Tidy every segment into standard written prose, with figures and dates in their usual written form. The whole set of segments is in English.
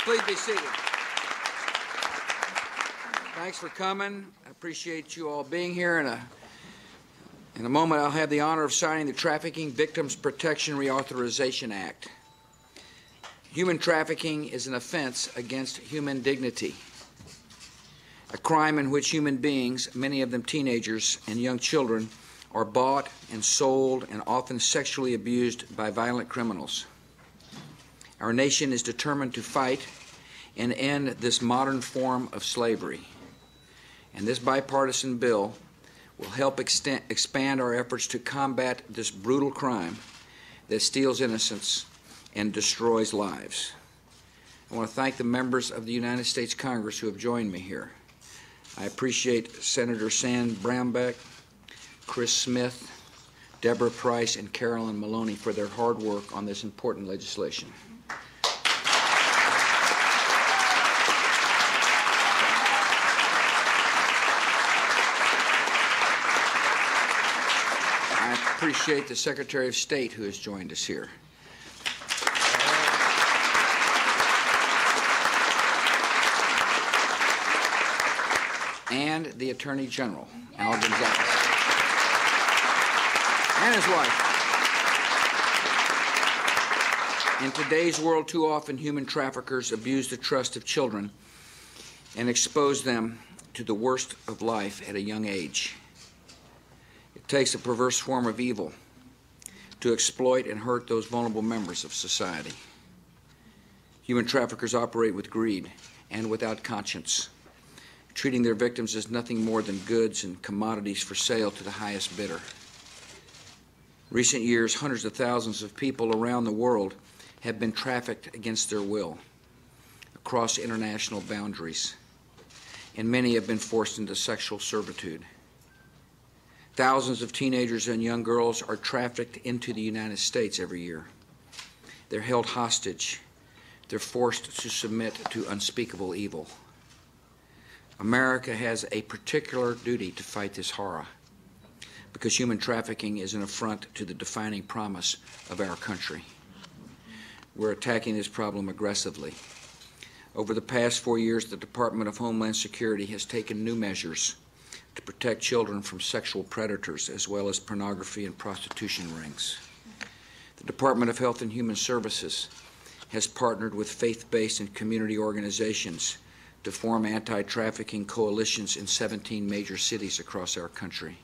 Please be seated. Thanks for coming. I appreciate you all being here. In a moment, I'll have the honor of signing the Trafficking Victims Protection Reauthorization Act. Human trafficking is an offense against human dignity, a crime in which human beings, many of them teenagers and young children, are bought and sold and often sexually abused by violent criminals. Our nation is determined to fight and end this modern form of slavery. And this bipartisan bill will help expand our efforts to combat this brutal crime that steals innocence and destroys lives. I want to thank the members of the United States Congress who have joined me here. I appreciate Senator Sam Brownback, Chris Smith, Deborah Price, and Carolyn Maloney for their hard work on this important legislation. I appreciate the Secretary of State who has joined us here. And the Attorney General, Al Gonzalez, and his wife. In today's world, too often human traffickers abuse the trust of children and expose them to the worst of life at a young age. It takes a perverse form of evil to exploit and hurt those vulnerable members of society. Human traffickers operate with greed and without conscience, treating their victims as nothing more than goods and commodities for sale to the highest bidder. Recent years, hundreds of thousands of people around the world have been trafficked against their will across international boundaries, and many have been forced into sexual servitude. Thousands of teenagers and young girls are trafficked into the United States every year. They're held hostage. They're forced to submit to unspeakable evil. America has a particular duty to fight this horror, because human trafficking is an affront to the defining promise of our country. We're attacking this problem aggressively. Over the past 4 years, the Department of Homeland Security has taken new measures to protect children from sexual predators as well as pornography and prostitution rings. The Department of Health and Human Services has partnered with faith-based and community organizations to form anti-trafficking coalitions in 17 major cities across our country.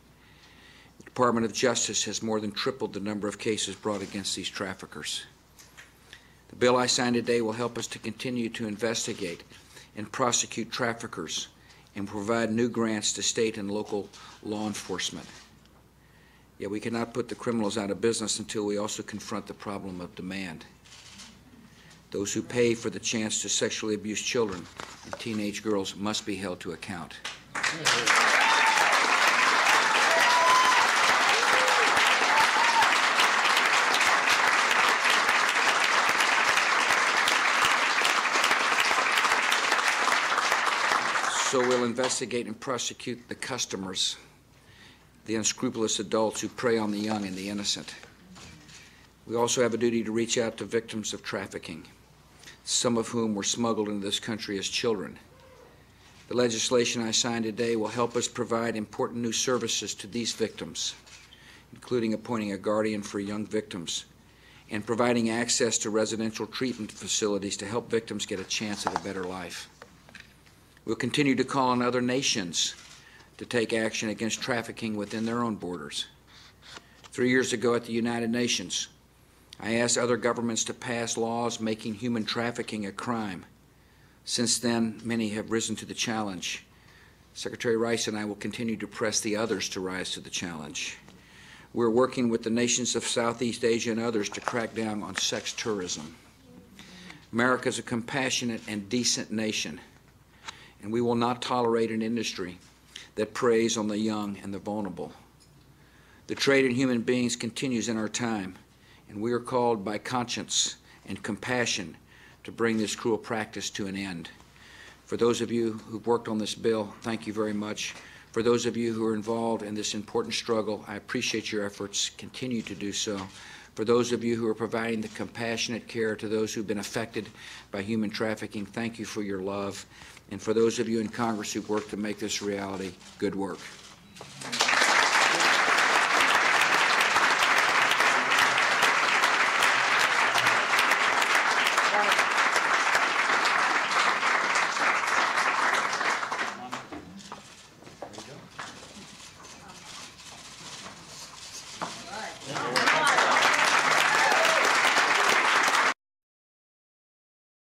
The Department of Justice has more than tripled the number of cases brought against these traffickers. The bill I signed today will help us to continue to investigate and prosecute traffickers and provide new grants to state and local law enforcement. Yet we cannot put the criminals out of business until we also confront the problem of demand. Those who pay for the chance to sexually abuse children and teenage girls must be held to account. So we'll investigate and prosecute the customers, the unscrupulous adults who prey on the young and the innocent. We also have a duty to reach out to victims of trafficking, some of whom were smuggled into this country as children. The legislation I signed today will help us provide important new services to these victims, including appointing a guardian for young victims and providing access to residential treatment facilities to help victims get a chance at a better life. We'll continue to call on other nations to take action against trafficking within their own borders. 3 years ago at the United Nations, I asked other governments to pass laws making human trafficking a crime. Since then, many have risen to the challenge. Secretary Rice and I will continue to press the others to rise to the challenge. We're working with the nations of Southeast Asia and others to crack down on sex tourism. America is a compassionate and decent nation, and we will not tolerate an industry that preys on the young and the vulnerable. The trade in human beings continues in our time, and we are called by conscience and compassion to bring this cruel practice to an end. For those of you who've worked on this bill, thank you very much. For those of you who are involved in this important struggle, I appreciate your efforts. Continue to do so. For those of you who are providing the compassionate care to those who've been affected by human trafficking, thank you for your love. And for those of you in Congress who work to make this reality, good work.